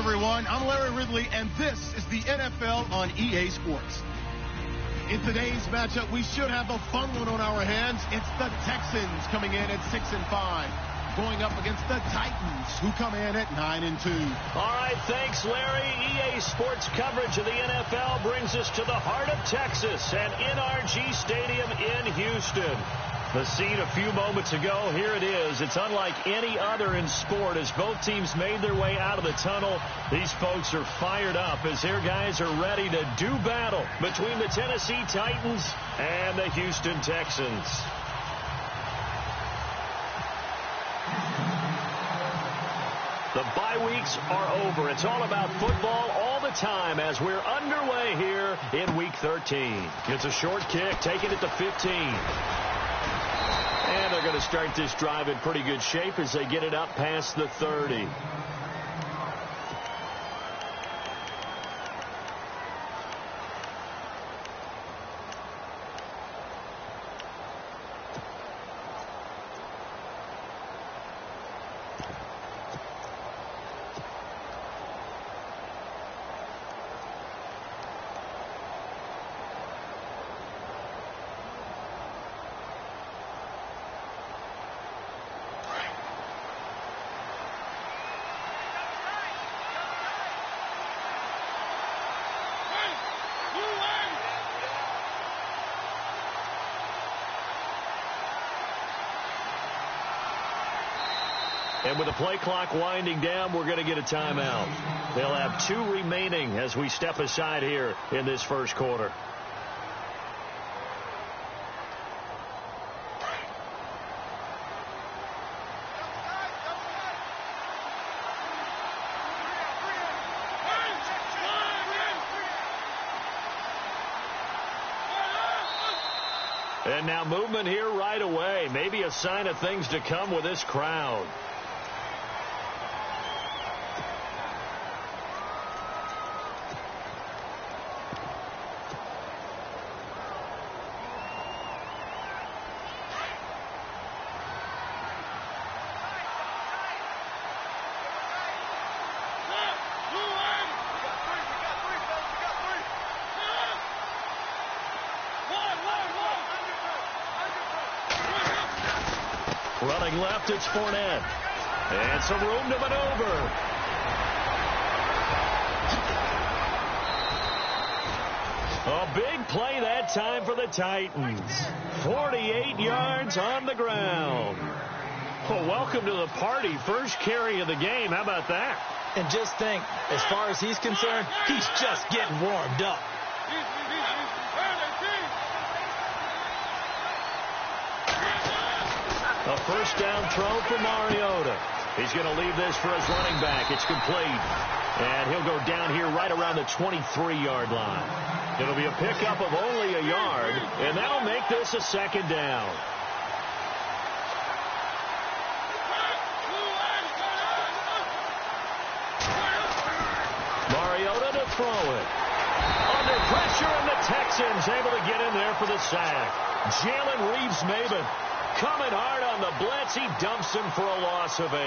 everyone. I'm Larry Ridley, and this is the NFL on EA Sports. In today's matchup, we should have a fun one on our hands. It's the Texans coming in at 6-5, going up against the Titans, who come in at 9-2. All right, thanks, Larry. EA Sports coverage of the NFL brings us to the heart of Texas and NRG Stadium in Houston. The scene a few moments ago, here it is. It's unlike any other in sport as both teams made their way out of the tunnel. These folks are fired up as their guys are ready to do battle between the Tennessee Titans and the Houston Texans. The bye weeks are over. It's all about football all the time as we're underway here in Week 13. It's a short kick, taking it to 15. And they're going to start this drive in pretty good shape as they get it up past the 30. And with the play clock winding down, we're going to get a timeout. They'll have 2 remaining as we step aside here in this first quarter. And now movement here right away. Maybe a sign of things to come with this crowd. Running left, it's Fournette. And some room to maneuver. A big play that time for the Titans. 48 yards on the ground. Well, welcome to the party. First carry of the game. How about that? And just think, as far as he's concerned, he's just getting warmed up. A first down throw for Mariota. He's going to leave this for his running back. It's complete. And he'll go down here right around the 23-yard line. It'll be a pickup of only a yard, and that'll make this a second down. Mariota to throw it. Under pressure, and the Texans able to get in there for the sack. Jalen Reeves-Maybin coming hard on the blitz. He dumps him for a loss of 8.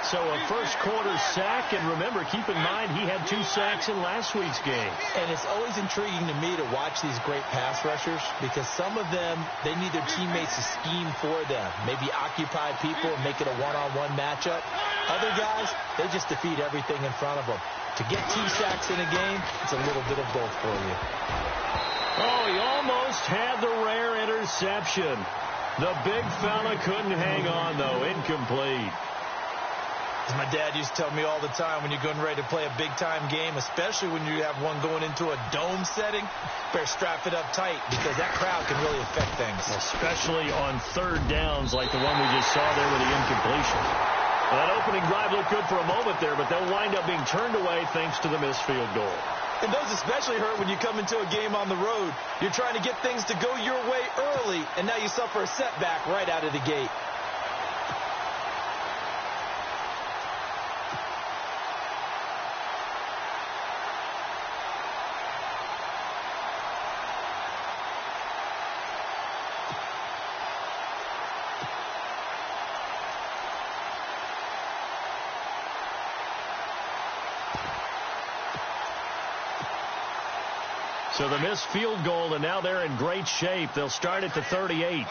So a first quarter sack, and remember, keep in mind he had 2 sacks in last week's game. And it's always intriguing to me to watch these great pass rushers because some of them, they need their teammates to scheme for them. Maybe occupy people and make it a one-on-one matchup. Other guys, they just defeat everything in front of them. To get 2 sacks in a game, it's a little bit of both for you. Oh, he almost had the rare interception. The big fella couldn't hang on, though. Incomplete. As my dad used to tell me all the time, when you're getting ready to play a big-time game, especially when you have one going into a dome setting, better strap it up tight because that crowd can really affect things. Especially on third downs like the one we just saw there with the incompletion. Well, that opening drive looked good for a moment there, but they'll wind up being turned away thanks to the missed field goal. And those especially hurt when you come into a game on the road. You're trying to get things to go your way early, and now you suffer a setback right out of the gate. So the missed field goal, and now they're in great shape. They'll start at the 38.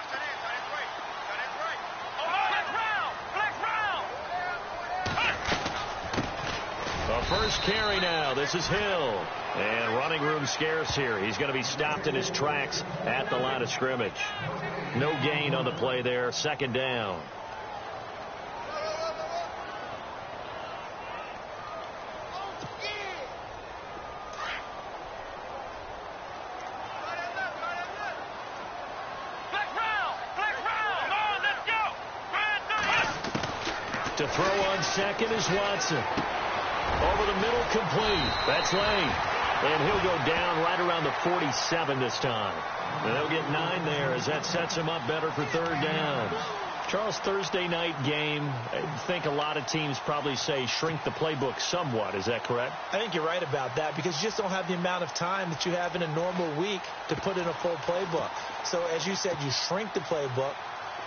The first carry now. This is Hill. And running room scarce here. He's going to be stopped in his tracks at the line of scrimmage. No gain on the play there. Second down. To throw on second is Watson. Over the middle, complete. That's Lane. And he'll go down right around the 47 this time. And they'll get 9 there as that sets him up better for third down. Charles, Thursday night game, I think a lot of teams probably say shrink the playbook somewhat. Is that correct? I think you're right about that because you just don't have the amount of time that you have in a normal week to put in a full playbook. So as you said, you shrink the playbook.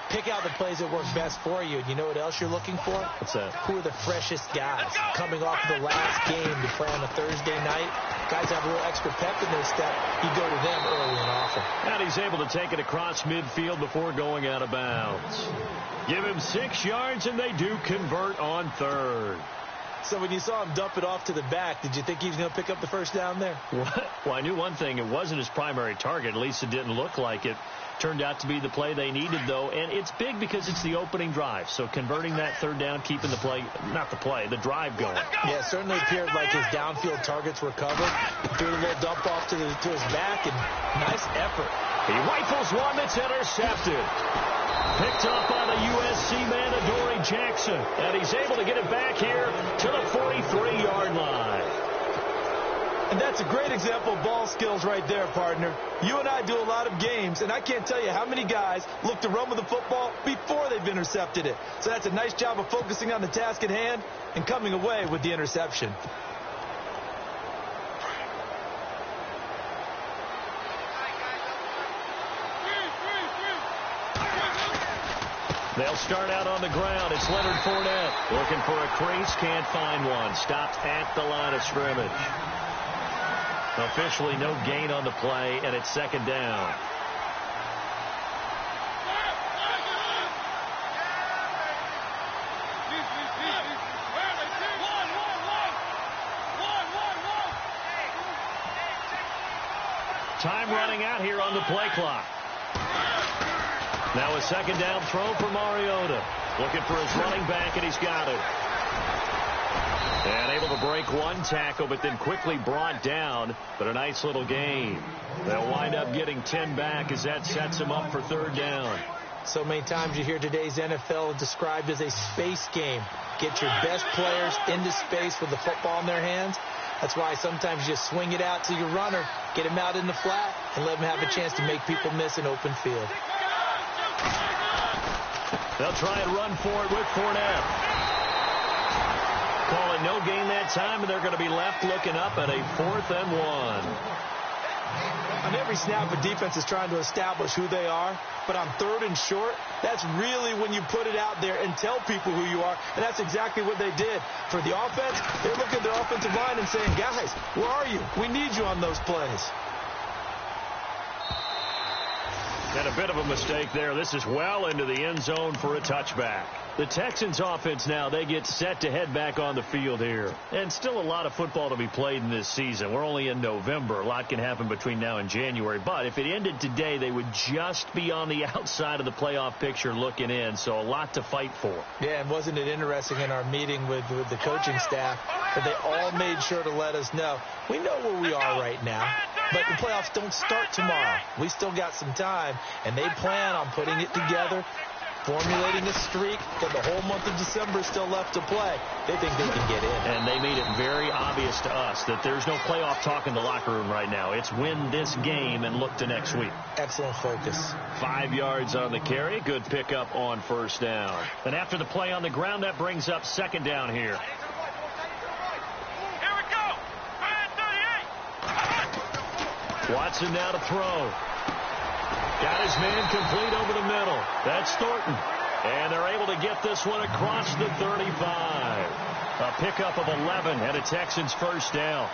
Pick out the plays that work best for you. You know what else you're looking for? What's that? Who are the freshest guys coming off of the last game to play on a Thursday night? Guys have a little extra pep in their step. You go to them early and often. And he's able to take it across midfield before going out of bounds. Give him 6 yards, and they do convert on third. So when you saw him dump it off to the back, did you think he was going to pick up the first down there? Well, I knew one thing. It wasn't his primary target. At least it didn't look like it. Turned out to be the play they needed, though, and it's big because it's the opening drive. So converting that third down, keeping the play, not the play, the drive going. Yeah, it certainly appeared like his downfield targets were covered. Threw a little dump off to his back, and nice effort. He rifles one that's intercepted. Picked up by the USC man, Adoree Jackson, and he's able to get it back here to the 43-yard line. And that's a great example of ball skills right there, partner. You and I do a lot of games, and I can't tell you how many guys look to run with the football before they've intercepted it. So that's a nice job of focusing on the task at hand and coming away with the interception. They'll start out on the ground. It's Leonard Fournette looking for a crease, can't find one. Stopped at the line of scrimmage. Officially no gain on the play, and it's second down. Time running out here on the play clock. Now a second down throw for Mariota. Looking for his running back, and he's got it. And able to break one tackle, but then quickly brought down. But a nice little gain. They'll wind up getting 10 back as that sets them up for third down. So many times you hear today's NFL described as a space game. Get your best players into space with the football in their hands. That's why sometimes you swing it out to your runner, get him out in the flat, and let him have a chance to make people miss an open field. They'll try and run for it with Fournette. Calling no gain that time, and they're going to be left looking up at a 4th and 1. On every snap, a defense is trying to establish who they are, but on 3rd and short, that's really when you put it out there and tell people who you are, and that's exactly what they did. For the offense, they're looking at their offensive line and saying, guys, where are you? We need you on those plays. And a bit of a mistake there. This is well into the end zone for a touchback. The Texans offense now, they get set to head back on the field here. And still a lot of football to be played in this season. We're only in November. A lot can happen between now and January. But if it ended today, they would just be on the outside of the playoff picture looking in. So a lot to fight for. Yeah, and wasn't it interesting in our meeting with the coaching staff that they all made sure to let us know, we know where we are right now, but the playoffs don't start tomorrow. We still got some time, and they plan on putting it together, formulating a streak, that the whole month of December is still left to play. They think they can get in. And they made it very obvious to us that there's no playoff talk in the locker room right now. It's win this game and look to next week. Excellent focus. 5 yards on the carry. Good pickup on first down. And after the play on the ground, that brings up second down here. Watson now to throw. Got his man complete over the middle. That's Thornton. And they're able to get this one across the 35. A pickup of 11 and a Texans first down.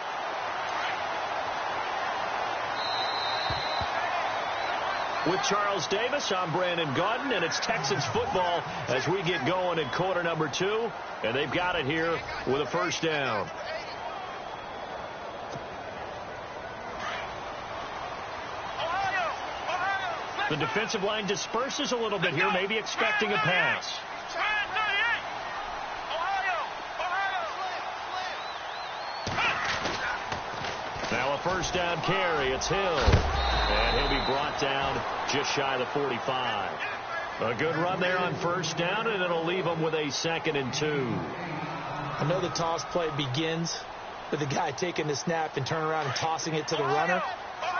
With Charles Davis, I'm Brandon Gaudin, and it's Texans football as we get going in quarter number 2, and they've got it here with a first down. The defensive line disperses a little bit here, maybe expecting a pass. Now a first down carry. It's Hill. And he'll be brought down just shy of the 45. A good run there on first down, and it'll leave him with a 2nd and 2. I know the toss play begins with the guy taking the snap and turning around and tossing it to the runner.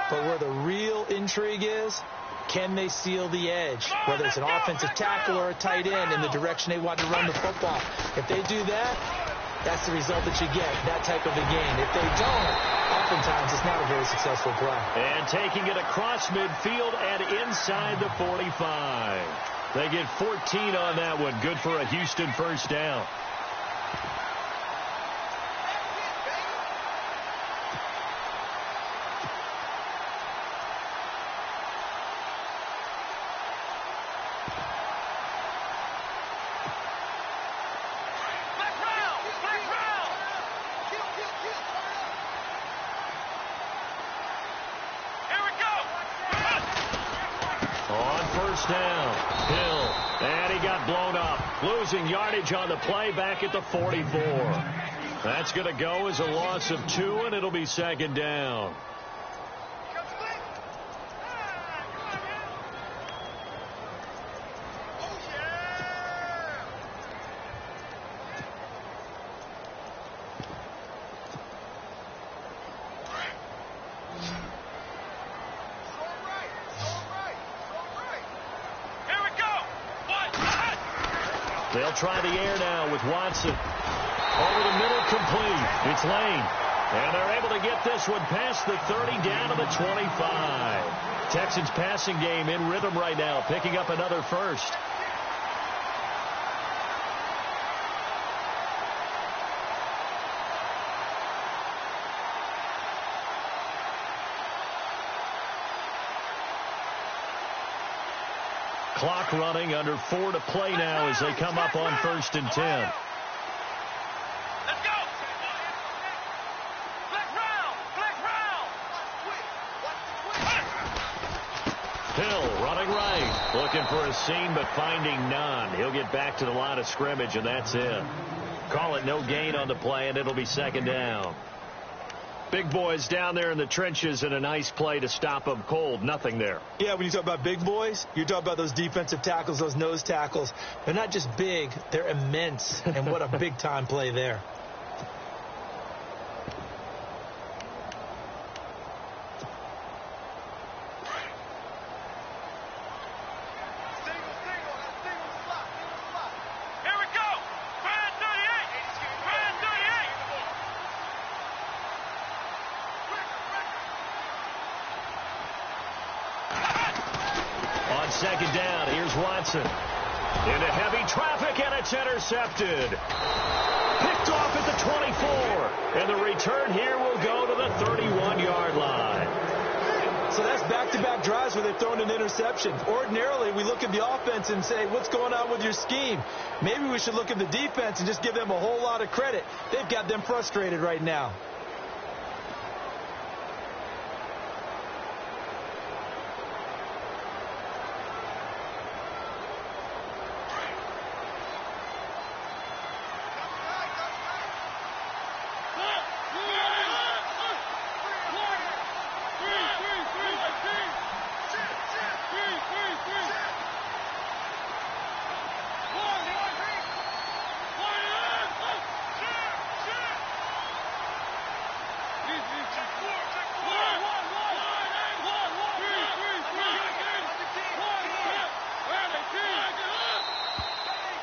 But where the real intrigue is, can they seal the edge, whether it's an offensive tackle or a tight end, in the direction they want to run the football? If they do that, that's the result that you get, that type of a game. If they don't, oftentimes it's not a very successful play. And taking it across midfield and inside the 45. They get 14 on that one. Good for a Houston first down. Down. Hill. And he got blown up. Losing yardage on the play back at the 44. That's going to go as a loss of 2, and it'll be 2nd down. They'll try the air now with Watson. Over the middle, complete. It's Lane. And they're able to get this one past the 30 down to the 25. Texans passing game in rhythm right now, picking up another first. Clock running, under 4 to play now as they come up on 1st and 10. Let's go. Hill running right, looking for a seam but finding none. He'll get back to the line of scrimmage, and that's it. Call it no gain on the play, and it'll be 2nd down. Big boys down there in the trenches, and a nice play to stop them cold. Nothing there. Yeah, when you talk about big boys, you're talking about those defensive tackles, those nose tackles. They're not just big, they're immense. And what a big-time play there. Second down, here's Watson. Into heavy traffic, and it's intercepted. Picked off at the 24. And the return here will go to the 31-yard line. So that's back-to-back drives where they've thrown an interception. Ordinarily, we look at the offense and say, what's going on with your scheme? Maybe we should look at the defense and just give them a whole lot of credit. They've got them frustrated right now.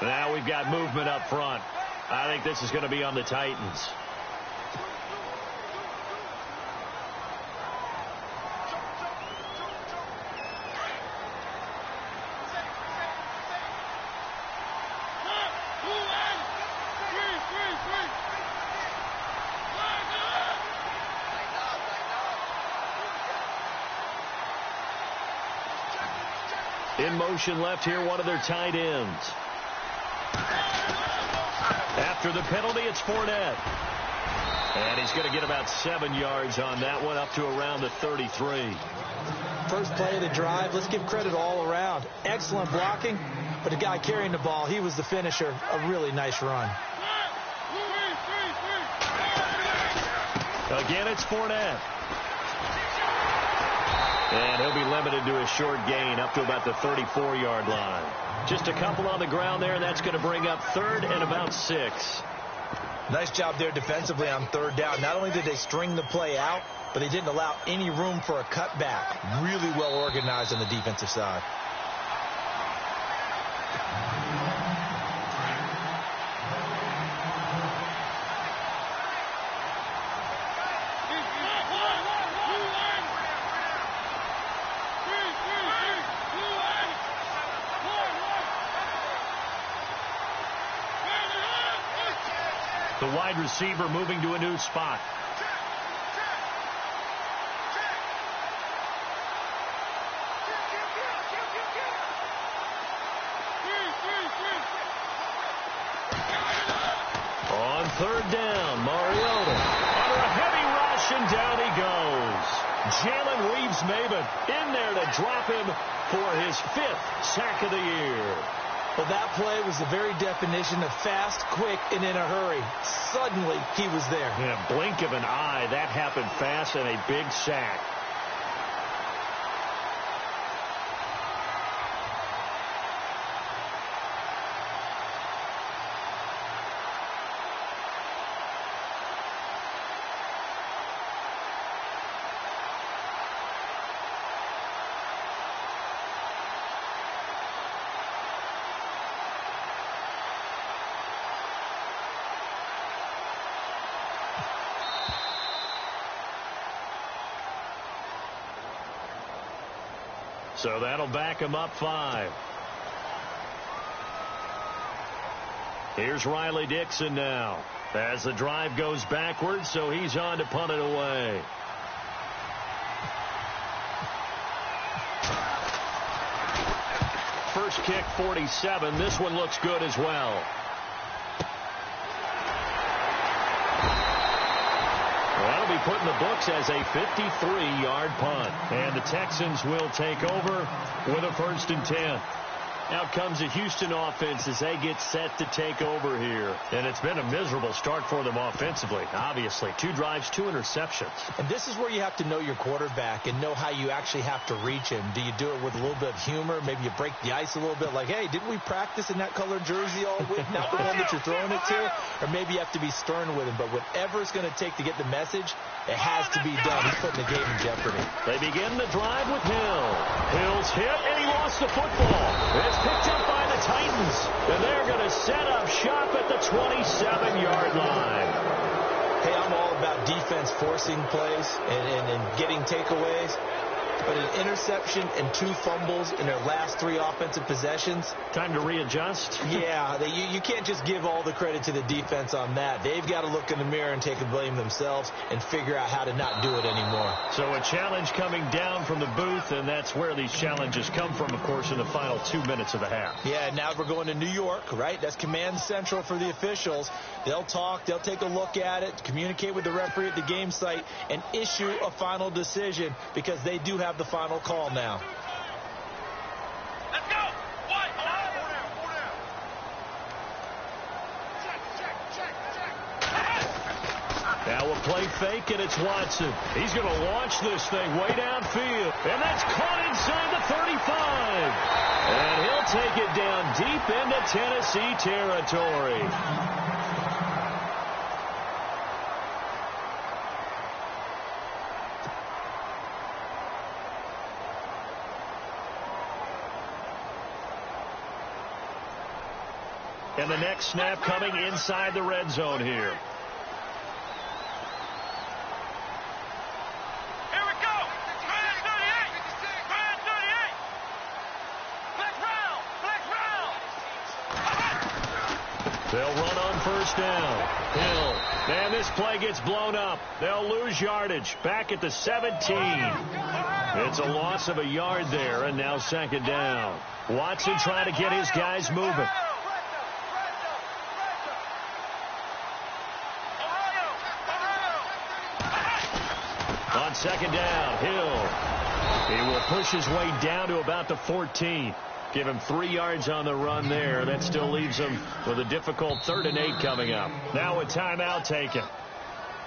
Now we've got movement up front. I think this is going to be on the Titans. In motion left here, one of their tight ends. After the penalty, it's Fournette. And he's going to get about 7 yards on that one, up to around the 33. First play of the drive, let's give credit all around. Excellent blocking, but the guy carrying the ball, he was the finisher. A really nice run. Again, it's Fournette. And he'll be limited to a short gain up to about the 34-yard line. Just a couple on the ground there, and that's going to bring up 3rd and about 6. Nice job there defensively on 3rd down. Not only did they string the play out, but they didn't allow any room for a cutback. Really well organized on the defensive side. The wide receiver moving to a new spot. On 3rd down, Mariota under a heavy rush, and down he goes. Jalen Reeves-Maybin in there to drop him for his 5th sack of the year. Well, that play was the very definition of fast, quick, and in a hurry. Suddenly, he was there. Yeah, blink of an eye. That happened fast, and a big sack. So that'll back him up 5. Here's Riley Dixon now as the drive goes backwards, so he's on to punt it away. First kick 47. This one looks good as well. That'll be put in the books as a 53-yard punt. And the Texans will take over with a 1st and 10. Out comes the Houston offense as they get set to take over here. And it's been a miserable start for them offensively, obviously. 2 drives, 2 interceptions. And this is where you have to know your quarterback and know how you actually have to reach him. Do you do it with a little bit of humor? Maybe you break the ice a little bit, like, hey, didn't we practice in that colored jersey all week? Not the one that you're throwing it to? Or maybe you have to be stern with him. But whatever it's going to take to get the message, it has to be done. He's putting the game in jeopardy. They begin the drive with Hill. Hill's hit, and he lost the football. It's picked up by the Titans, and they're going to set up shop at the 27-yard line. Hey, I'm all about defense forcing plays and getting takeaways. But an interception and 2 fumbles in their last 3 offensive possessions. Time to readjust? Yeah, you can't just give all the credit to the defense on that. They've got to look in the mirror and take the blame themselves and figure out how to not do it anymore. So a challenge coming down from the booth, and that's where these challenges come from, of course, in the final 2 minutes of the half. Yeah, now we're going to New York, right? That's command central for the officials. They'll talk, they'll take a look at it, communicate with the referee at the game site, and issue a final decision because they do have the final call now. Let's go. What? Now a play fake, and it's Watson. He's going to launch this thing way downfield, and that's caught inside the 35. And he'll take it down deep into Tennessee territory. And the next snap coming inside the red zone here. Here we go. Brand 38. Brand 38. Black round. Black round. They'll run on first down. Hill. And this play gets blown up. They'll lose yardage. Back at the 17. It's a loss of a yard there, and now second down. Watson trying to get his guys moving. On second down, Hill. He will push his way down to about the 14. Give him 3 yards on the run there. That still leaves him with a difficult 3rd and 8 coming up. Now a timeout taken.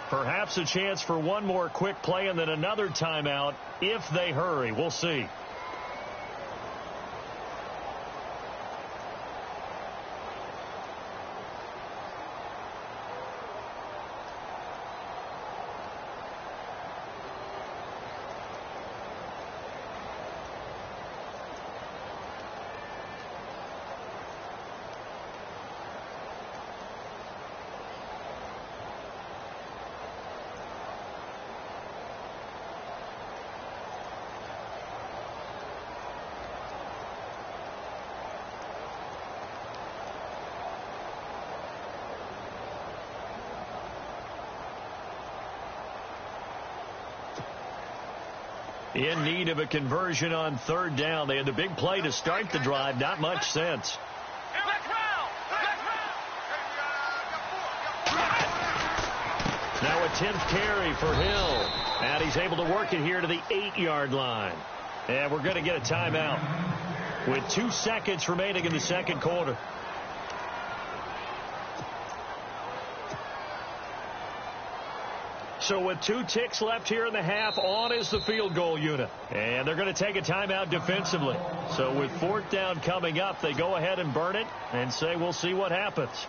Perhaps a chance for one more quick play and then another timeout if they hurry. We'll see. In need of a conversion on 3rd down. They had the big play to start the drive. Not much sense. Now a 10th carry for Hill. And he's able to work it here to the 8-yard line. And we're going to get a timeout with 2 seconds remaining in the second quarter. So with 2 ticks left here in the half, on is the field goal unit. And they're going to take a timeout defensively. So with 4th down coming up, they go ahead and burn it and say we'll see what happens.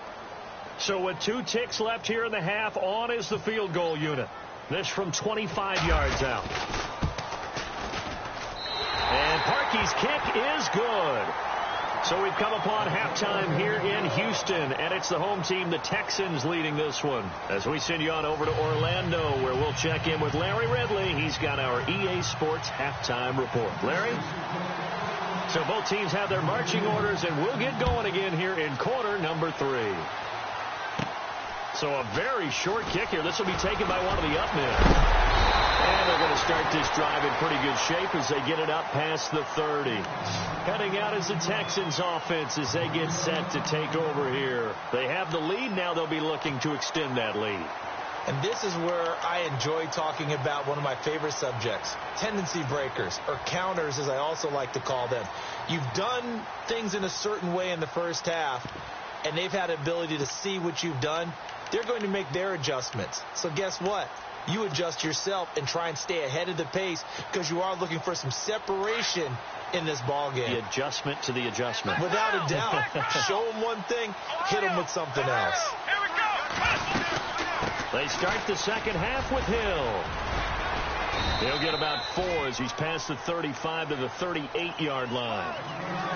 So with 2 ticks left here in the half, on is the field goal unit. This from 25 yards out. And Parkey's kick is good. So we've come upon halftime here in Houston, and it's the home team, the Texans, leading this one. As we send you on over to Orlando, where we'll check in with Larry Ridley. He's got our EA Sports halftime report. Larry? So both teams have their marching orders, and we'll get going again here in quarter number 3. So a very short kick here. This will be taken by one of the up men. And they're going to start this drive in pretty good shape as they get it up past the 30. Heading out is the Texans offense as they get set to take over here. They have the lead. Now they'll be looking to extend that lead. And this is where I enjoy talking about one of my favorite subjects, tendency breakers, or counters as I also like to call them. You've done things in a certain way in the first half, and they've had the ability to see what you've done. They're going to make their adjustments. So guess what? You adjust yourself and try and stay ahead of the pace because you are looking for some separation in this ball game. The adjustment to the adjustment. Without a doubt. Show them one thing, hit them with something else. They start the second half with Hill. He'll get about 4 as he's past the 35 to the 38-yard line.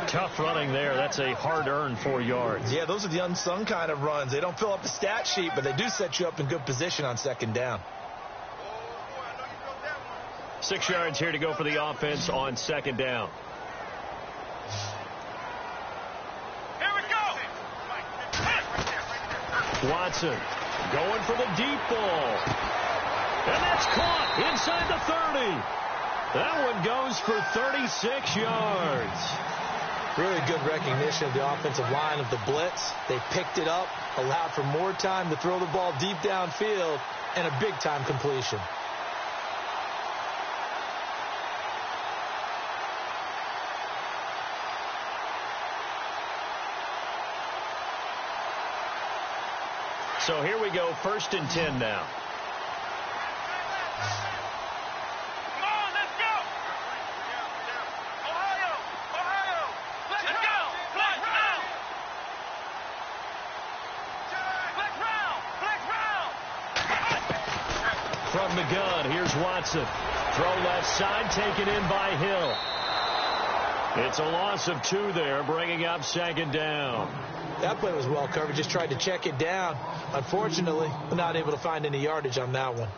Tough running there. That's a hard-earned 4 yards. Yeah, those are the unsung kind of runs. They don't fill up the stat sheet, but they do set you up in good position on second down. 6 yards here to go for the offense on second down. Here we go. Watson going for the deep ball. And that's caught inside the 30. That one goes for 36 yards. Really good recognition of the offensive line of the blitz. They picked it up, allowed for more time to throw the ball deep downfield, and a big-time completion. So here we go, 1st and 10 now. Come on, let's go. Ohio, let's go. Flex round. From the gun, here's Watson. Throw left side, taken in by Hill. It's a loss of 2 there, bringing up second down. That play was well covered. Just tried to check it down. Unfortunately, not able to find any yardage on that one.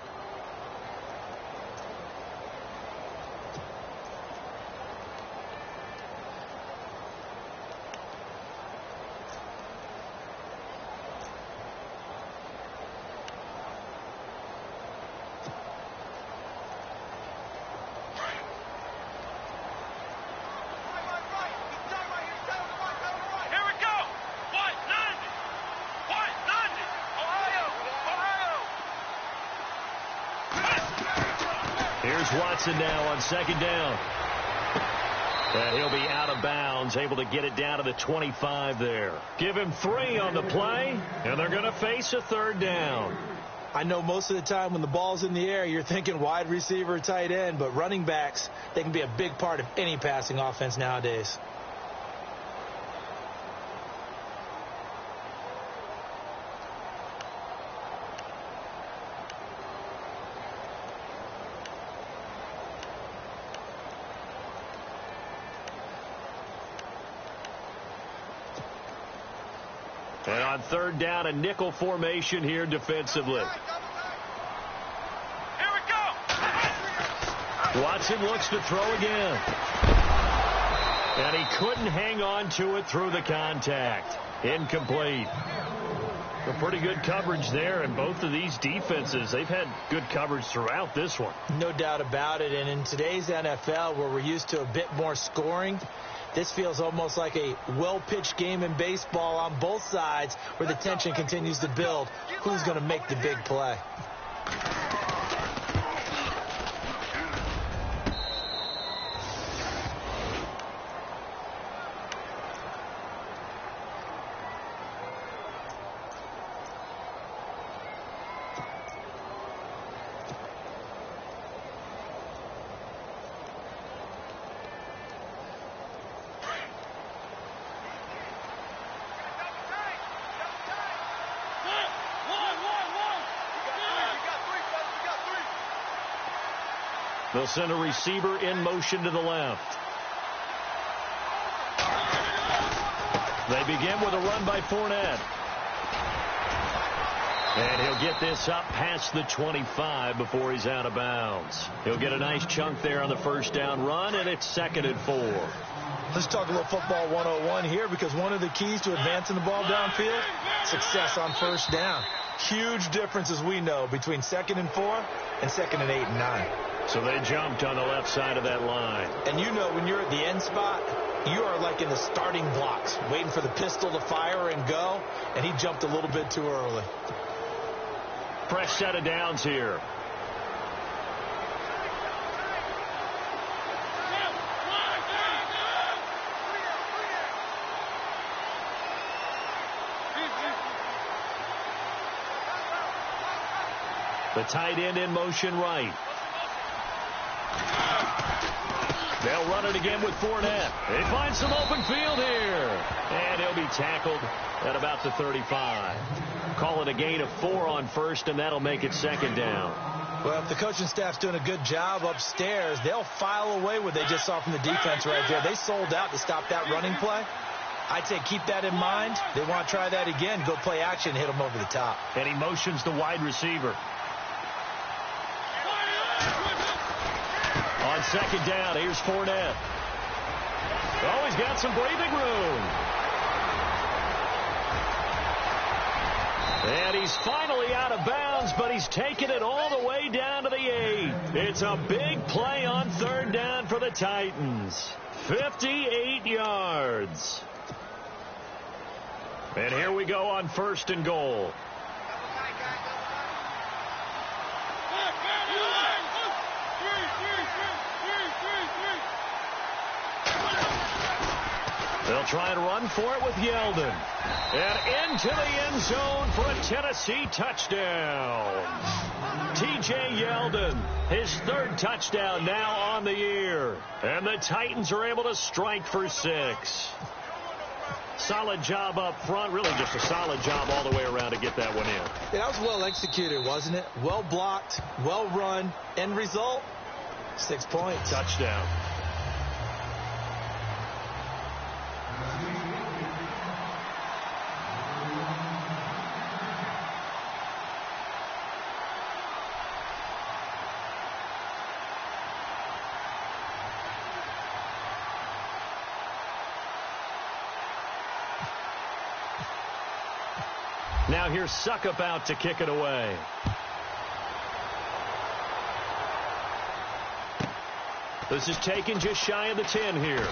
Here's Watson now on second down. And he'll be out of bounds, able to get it down to the 25 there. Give him 3 on the play, and they're going to face a third down. I know most of the time when the ball's in the air, you're thinking wide receiver, tight end, but running backs, they can be a big part of any passing offense nowadays. And on third down, a nickel formation here defensively. Here we go. Watson looks to throw again. And he couldn't hang on to it through the contact. Incomplete. A pretty good coverage there, and both of these defenses, they've had good coverage throughout this one. No doubt about it, and in today's NFL, where we're used to a bit more scoring, this feels almost like a well-pitched game in baseball on both sides where the tension continues to build. Who's going to make the big play? They'll send a receiver in motion to the left. They begin with a run by Fournette. And he'll get this up past the 25 before he's out of bounds. He'll get a nice chunk there on the first down run, and it's 2nd and 4. Let's talk a little football 101 here, because one of the keys to advancing the ball downfield, success on first down. Huge difference, as we know, between 2nd and 4 and 2nd and 8 and 9. So they jumped on the left side of that line. And you know, when you're at the end spot, you are like in the starting blocks, waiting for the pistol to fire and go, and he jumped a little bit too early. Fresh set of downs here. The tight end in motion right. They'll run it again with Fournette. They find some open field here. And he'll be tackled at about the 35. Call it a gain of 4 on first, and that'll make it 2nd down. Well, if the coaching staff's doing a good job upstairs, they'll file away what they just saw from the defense right there. They sold out to stop that running play. I'd say keep that in mind. They want to try that again. Go play action, hit them over the top. And he motions the wide receiver. On 2nd down, here's Fournette. Oh, he's got some breathing room. And he's finally out of bounds, but he's taken it all the way down to the 8. It's a big play on 3rd down for the Titans. 58 yards. And here we go on 1st and goal. They'll try and run for it with Yeldon. And into the end zone for a Tennessee touchdown. T.J. Yeldon, his 3rd touchdown now on the year. And the Titans are able to strike for 6. Solid job up front. Really just a solid job all the way around to get that one in. Yeah, that was well executed, wasn't it? Well blocked, well run. End result, 6 points. Touchdown. Now here's Suckup out to kick it away. This is taken just shy of the 10 here.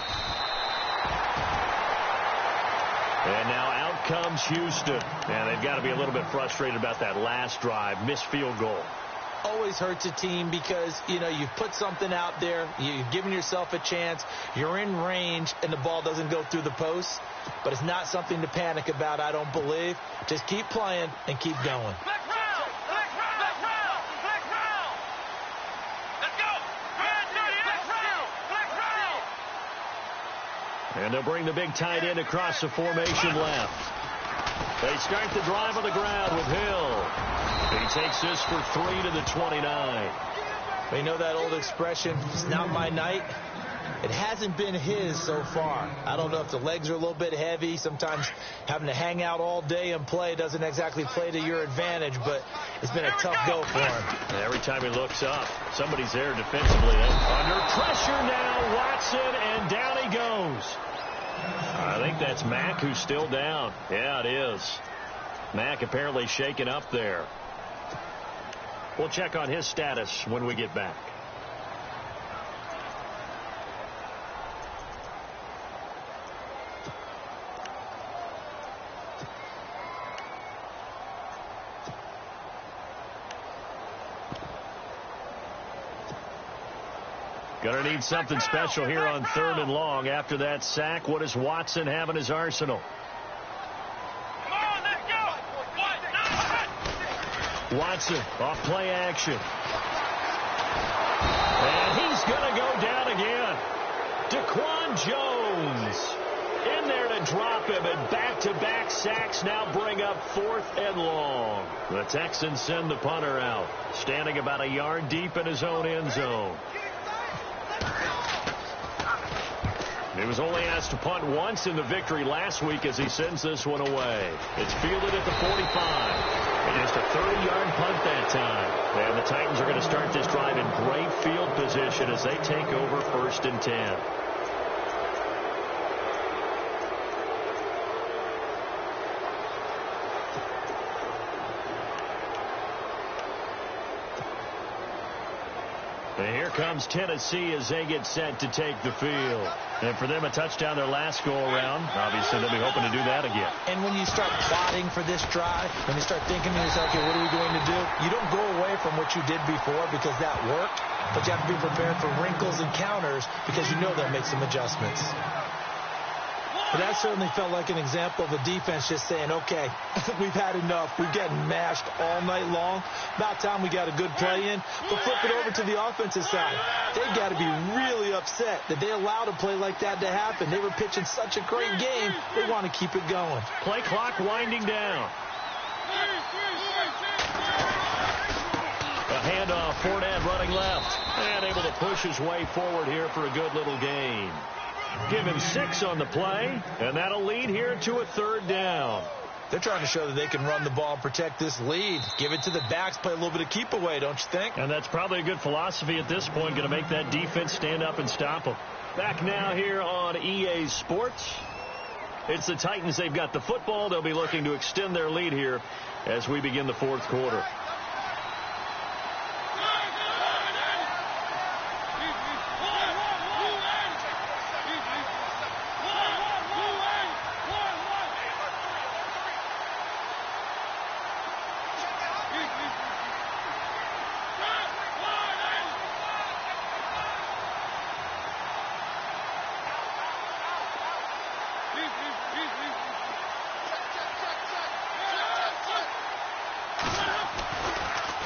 And now out comes Houston. And they've got to be a little bit frustrated about that last drive. Missed field goal. always hurts a team because, you know, you've put something out there, you've given yourself a chance, you're in range, and the ball doesn't go through the post. But it's not something to panic about, I don't believe. Just keep playing and keep going. And they'll bring the big tight end across the formation left. They start the drive on the ground with Hill. He takes this for 3 to the 29. We know that old expression, it's not my night. It hasn't been his so far. I don't know if the legs are a little bit heavy. Sometimes having to hang out all day and play doesn't exactly play to your advantage, but it's been a tough go for him. And every time he looks up, somebody's there defensively. Under pressure now, Watson, and down he goes. I think that's Mack who's still down. Yeah, it is. Mack apparently shaken up there. We'll check on his status when we get back. Gonna need something special here on 3rd and long. After that sack, what does Watson have in his arsenal? Come on, let's go. Watson off play action. And he's gonna go down again. Daquan Jones in there to drop him, and back-to-back sacks now bring up 4th and long. The Texans send the punter out, standing about a yard deep in his own end zone. He was only asked to punt once in the victory last week as he sends this one away. It's fielded at the 45. And just a 30-yard punt that time. And the Titans are going to start this drive in great field position as they take over 1st and 10. And here comes Tennessee as they get set to take the field. And for them, a touchdown their last go-around. Obviously, they'll be hoping to do that again. And when you start plotting for this drive, when you start thinking to yourself, okay, what are we going to do? You don't go away from what you did before because that worked. But you have to be prepared for wrinkles and counters because you know they'll make some adjustments. But that certainly felt like an example of a defense just saying, okay, we've had enough. We've gotten mashed all night long. About time we got a good play in. But flip it over to the offensive side. They got to be really upset that they allowed a play like that to happen. They were pitching such a great game. They want to keep it going. Play clock winding down. A handoff, Fournette running left. And able to push his way forward here for a good little gain. Give him 6 on the play, and that'll lead here to a 3rd down. They're trying to show that they can run the ball and protect this lead. Give it to the backs, play a little bit of keep away, don't you think? And that's probably a good philosophy at this point, going to make that defense stand up and stop them. Back now here on EA Sports. It's the Titans. They've got the football. They'll be looking to extend their lead here as we begin the 4th quarter.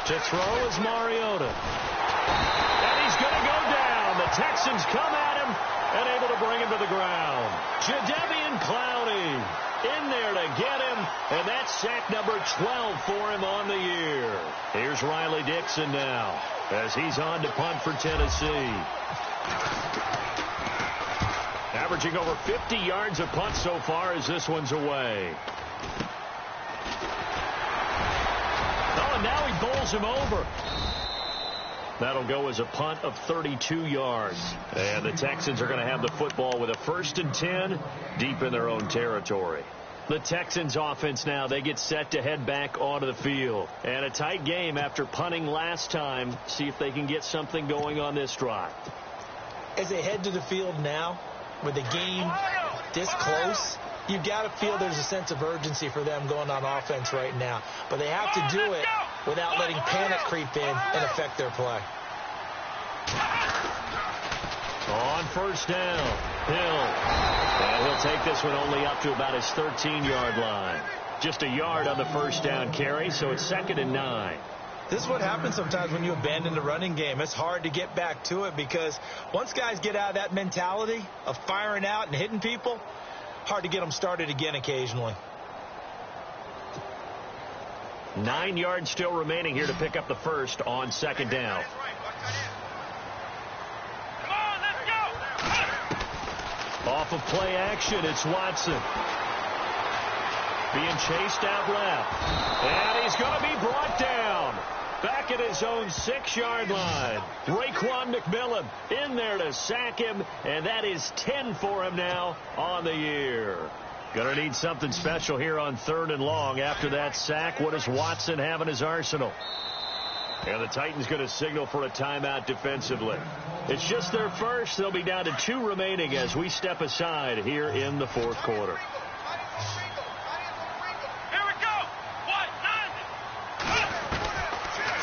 To throw is Mariota. And he's going to go down. The Texans come at him and able to bring him to the ground. Jadeveon Clowney in there to get him. And that's sack number 12 for him on the year. Here's Riley Dixon now as he's on to punt for Tennessee. Averaging over 50 yards a punt so far as this one's away. Now he bowls him over. That'll go as a punt of 32 yards. And the Texans are going to have the football with a 1st and 10 deep in their own territory. The Texans offense now, they get set to head back onto the field. And a tight game after punting last time. See if they can get something going on this drive. As they head to the field now, with the game this close, you've got to feel there's a sense of urgency for them going on offense right now. But they have to do it without letting panic creep in and affect their play. On first down, Hill. And he'll take this one only up to about his 13-yard line. Just a yard on the first down carry, so it's 2nd and 9. This is what happens sometimes when you abandon the running game. It's hard to get back to it because once guys get out of that mentality of firing out and hitting people, hard to get them started again occasionally. 9 yards still remaining here to pick up the first on 2nd down. Off of play action, it's Watson. Being chased out left. And he's going to be brought down. Back at his own 6-yard line. Raekwon McMillan in there to sack him. And that is 10 for him now on the year. Going to need something special here on 3rd and long. After that sack, what does Watson have in his arsenal? And the Titans going to signal for a timeout defensively. It's just their first. They'll be down to 2 remaining as we step aside here in the 4th quarter. Here we go.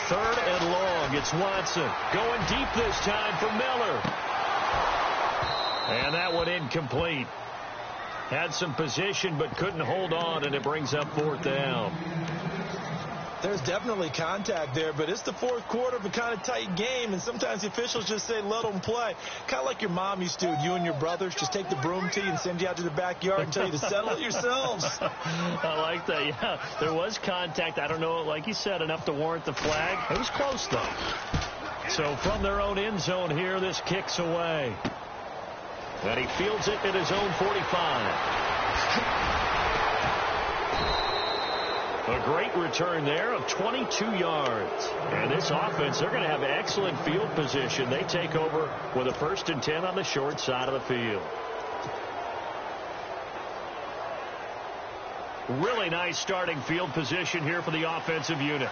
3rd and long. It's Watson going deep this time for Miller. And that one incomplete. Had some position but couldn't hold on, and it brings up 4th down. There's definitely contact there, but it's the 4th quarter of a kind of tight game, and sometimes the officials just say let them play. Kind of like your mom used to, you and your brothers, just take the broom to you and send you out to the backyard and tell you to settle it yourselves. I like that, yeah. There was contact. I don't know, like you said, enough to warrant the flag. It was close, though. So from their own end zone here, this kicks away. And he fields it at his own 45. A great return there of 22 yards. And this offense, they're going to have excellent field position. They take over with a 1st and 10 on the short side of the field. Really nice starting field position here for the offensive unit.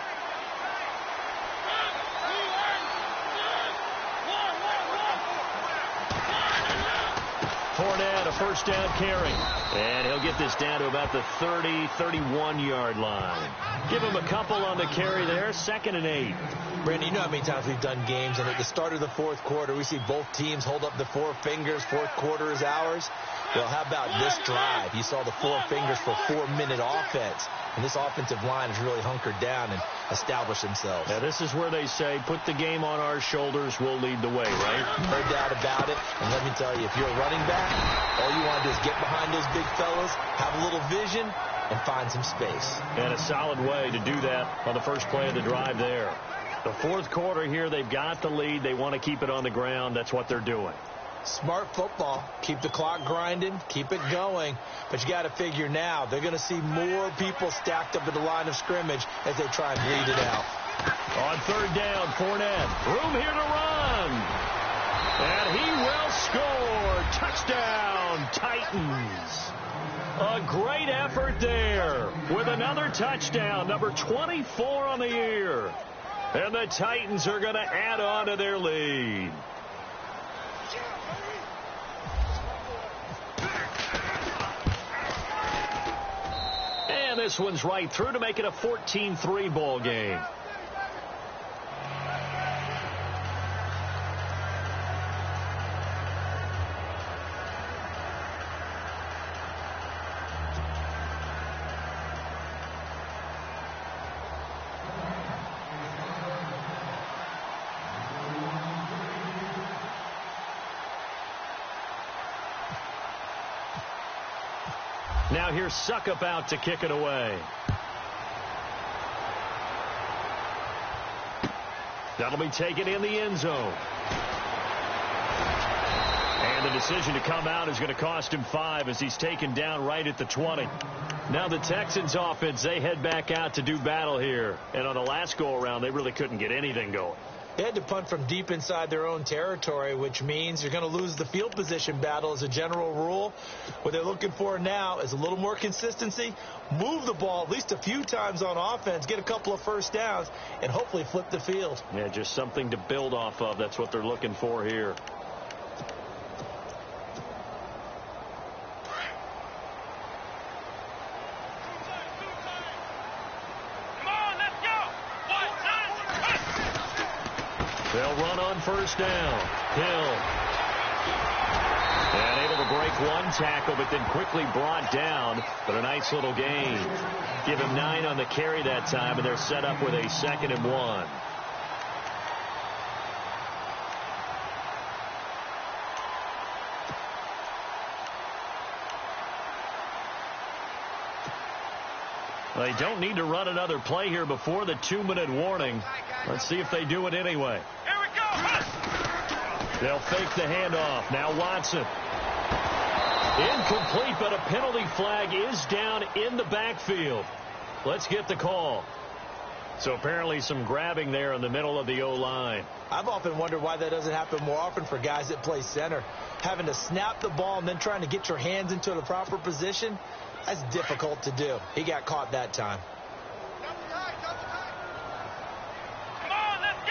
Fournette, a 1st down carry. And he'll get this down to about the 30, 31-yard line. Give him a couple on the carry there. 2nd and 8. Brandon, you know how many times we've done games, and at the start of the 4th quarter, we see both teams hold up the 4 fingers. 4th quarter is ours. Well, how about this drive? You saw the 4 fingers for 4-minute offense. And this offensive line has really hunkered down and established themselves. Yeah, this is where they say, put the game on our shoulders, we'll lead the way, right? No doubt about it. And let me tell you, if you're a running back, all you want to do is get behind those big fellas, have a little vision, and find some space. And a solid way to do that on the first play of the drive there. The 4th quarter here, they've got the lead. They want to keep it on the ground. That's what they're doing. Smart football. Keep the clock grinding. Keep it going. But you got to figure now, they're going to see more people stacked up at the line of scrimmage as they try and bleed it out. On 3rd down, Fournette. Room here to run. And he will score. Touchdown, Titans. A great effort there with another touchdown, number 24 on the year. And the Titans are going to add on to their lead. And this one's right through to make it a 14-3 ball game. Now here's Suckup out to kick it away. That'll be taken in the end zone. And the decision to come out is going to cost him 5 as he's taken down right at the 20. Now the Texans offense, they head back out to do battle here. And on the last go-around, they really couldn't get anything going. They had to punt from deep inside their own territory, which means you're going to lose the field position battle as a general rule. What they're looking for now is a little more consistency, move the ball at least a few times on offense, get a couple of first downs, and hopefully flip the field. Yeah, just something to build off of. That's what they're looking for here. They'll run on first down. Hill. And able to break one tackle, but then quickly brought down. But a nice little gain. Give him 9 on the carry that time, and they're set up with a 2nd and 1. They don't need to run another play here before the 2-minute warning. Let's see if they do it anyway. Here we go. They'll fake the handoff. Now Watson. Incomplete, but a penalty flag is down in the backfield. Let's get the call. So apparently some grabbing there in the middle of the O-line. I've often wondered why that doesn't happen more often for guys that play center. Having to snap the ball and then trying to get your hands into the proper position, that's difficult to do. He got caught that time. Come on, let's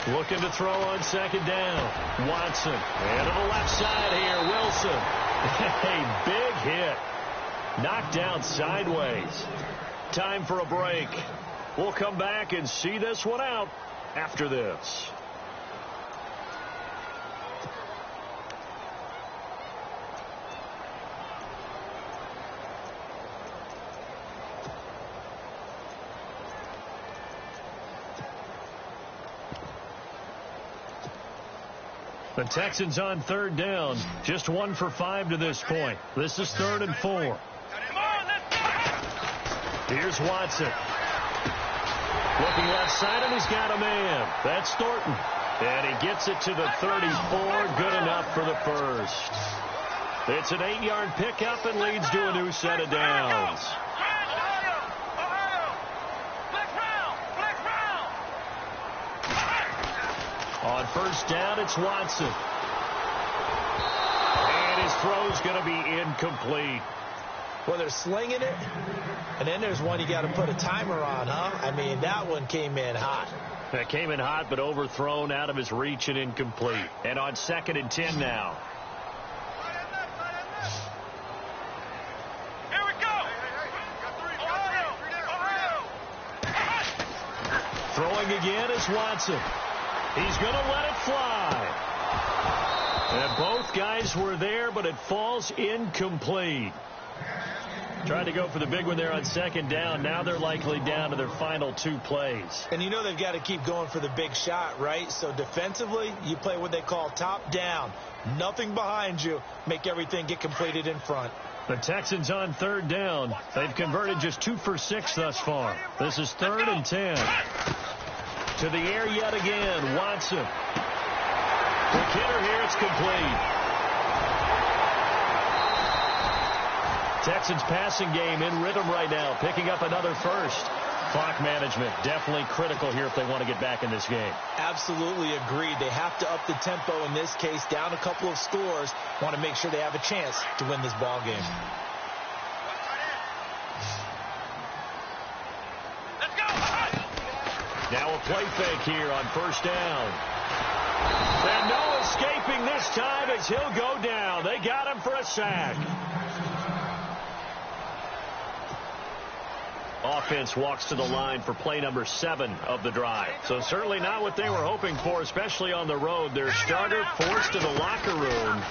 go. Looking to throw on 2nd down. Watson. And to the left side here, Wilson. A big hit. Knocked down sideways. Time for a break. We'll come back and see this one out after this. The Texans on 3rd down. Just 1 for 5 to this point. This is 3rd and 4. Come on, let's go. Here's Watson. Looking left side, and he's got a man. That's Thornton. And he gets it to the 34. Good enough for the first. It's an 8-yard pickup and leads to a new set of downs. On first down, it's Watson. And his throw's going to be incomplete. Well, they're slinging it, and then there's one you got to put a timer on, huh? I mean, that one came in hot. That came in hot, but overthrown out of his reach and incomplete. And on 2nd and 10 now. Here we go. Throwing again is Watson. He's going to let it fly. And both guys were there, but it falls incomplete. Trying to go for the big one there on 2nd down. Now they're likely down to their final 2 plays. And you know they've got to keep going for the big shot, right? So defensively, you play what they call top down. Nothing behind you. Make everything get completed in front. The Texans on 3rd down. They've converted just 2 for 6 thus far. This is 3rd and 10. To the air yet again, Watson. The hitter here, it's complete. Texans passing game in rhythm right now, picking up another first. Clock management definitely critical here if they want to get back in this game. Absolutely agreed. They have to up the tempo in this case, down a couple of scores. Want to make sure they have a chance to win this ball game. Now a play fake here on first down. And no escaping this time as he'll go down. They got him for a sack. Offense walks to the line for play number 7 of the drive. So certainly not what they were hoping for, especially on the road. Their starter forced to the locker room.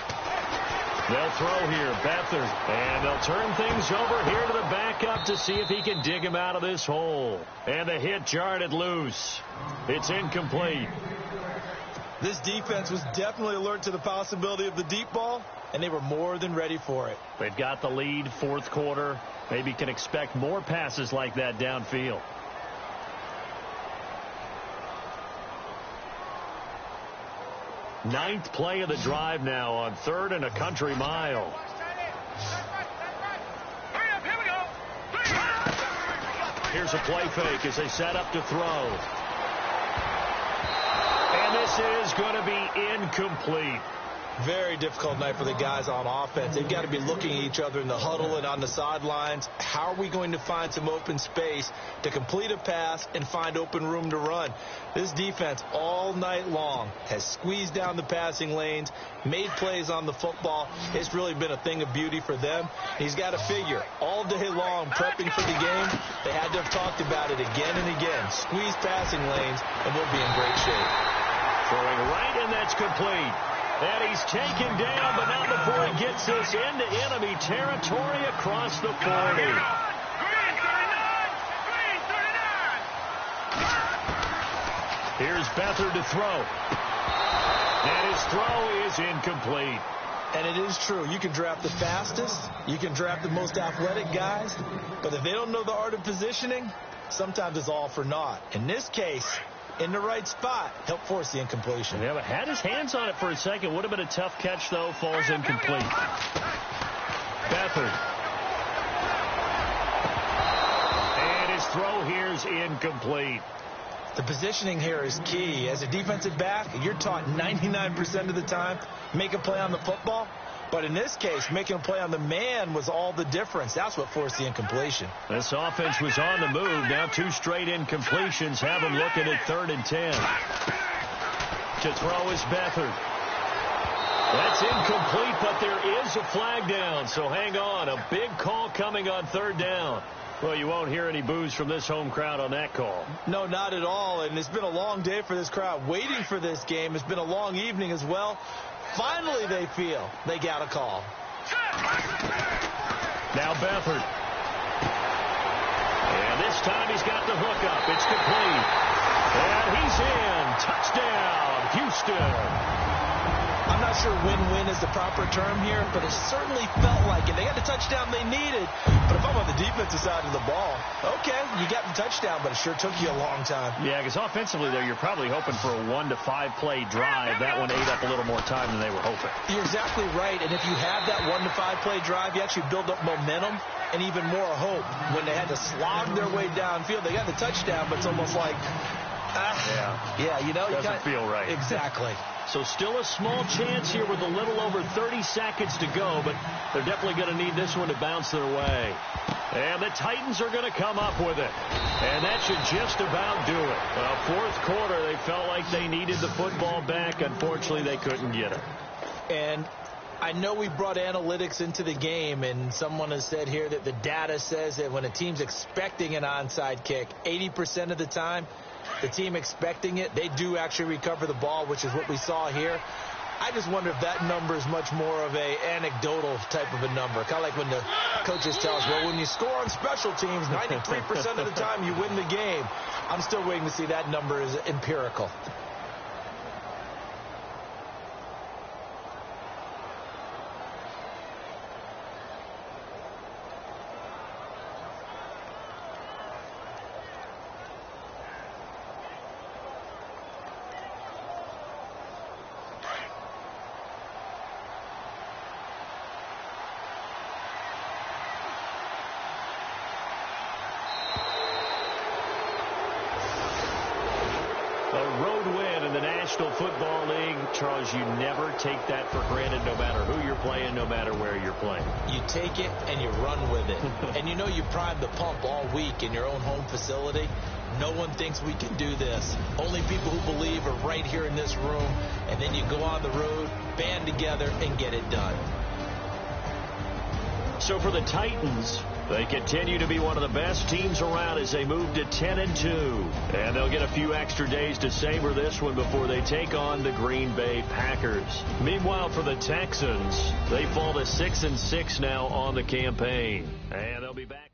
They'll throw here, Beathard, and they'll turn things over here to the backup to see if he can dig him out of this hole. And the hit jarred it loose. It's incomplete. This defense was definitely alert to the possibility of the deep ball, and they were more than ready for it. They've got the lead, 4th quarter. Maybe can expect more passes like that downfield. Ninth play of the drive now on 3rd and a country mile. Here's a play fake as they set up to throw. And this is going to be incomplete. Very difficult night for the guys on offense. They've got to be looking at each other in the huddle and on the sidelines. How are we going to find some open space to complete a pass and find open room to run? This defense all night long has squeezed down the passing lanes, made plays on the football. It's really been a thing of beauty for them. He's got to figure all day long prepping for the game. They had to have talked about it again and again. Squeeze passing lanes and we'll be in great shape. Throwing right, and that's complete. And he's taken down, but not before he gets this into enemy territory across the 40. Here's Beathard to throw. And his throw is incomplete. And it is true. You can draft the fastest. You can draft the most athletic guys. But if they don't know the art of positioning, sometimes it's all for naught. In this case, in the right spot, help force the incompletion. Yeah, but had his hands on it for a second. Would have been a tough catch, though. Falls incomplete. Beathard. And his throw here is incomplete. The positioning here is key. As a defensive back, you're taught 99% of the time, make a play on the football. But in this case, making a play on the man was all the difference. That's what forced the incompletion. This offense was on the move. Now 2 straight incompletions have him looking at 3rd and 10. To throw is Beathard. That's incomplete, but there is a flag down. So hang on. A big call coming on 3rd down. Well, you won't hear any boos from this home crowd on that call. No, not at all. And it's been a long day for this crowd waiting for this game. It's been a long evening as well. Finally, they feel they got a call. Now Beathard. And this time he's got the hook up. It's complete. And he's in. Touchdown, Houston. I'm not sure win-win is the proper term here, but it certainly felt like it. They got the touchdown they needed. But if I'm on the defensive side of the ball, okay, you got the touchdown, but it sure took you a long time. Yeah, because offensively there, you're probably hoping for a 1 to 5 play drive. That one ate up a little more time than they were hoping. You're exactly right. And if you have that 1 to 5 play drive, you actually build up momentum and even more hope. When they had to slog their way downfield, they got the touchdown, but it's almost like, you know, doesn't feel right. Exactly. So still a small chance here with a little over 30 seconds to go, but they're definitely going to need this one to bounce their way. And the Titans are going to come up with it. And that should just about do it. 4th quarter, they felt like they needed the football back. Unfortunately, they couldn't get it. And I know we brought analytics into the game, and someone has said here that the data says that when a team's expecting an onside kick, 80% of the time, the team expecting it, they do actually recover the ball, which is what we saw here. I just wonder if that number is much more of a anecdotal type of a number. Kind of like when the coaches tell us, well, when you score on special teams, 93% of the time you win the game. I'm still waiting to see that number is empirical. Football League, Charles, you never take that for granted no matter who you're playing, no matter where you're playing. You take it and you run with it. And you know you primed the pump all week in your own home facility. No one thinks we can do this. Only people who believe are right here in this room. And then you go on the road, band together, and get it done. So for the Titans, they continue to be one of the best teams around as they move to 10-2. And they'll get a few extra days to savor this one before they take on the Green Bay Packers. Meanwhile, for the Texans, they fall to 6-6 now on the campaign. And they'll be back.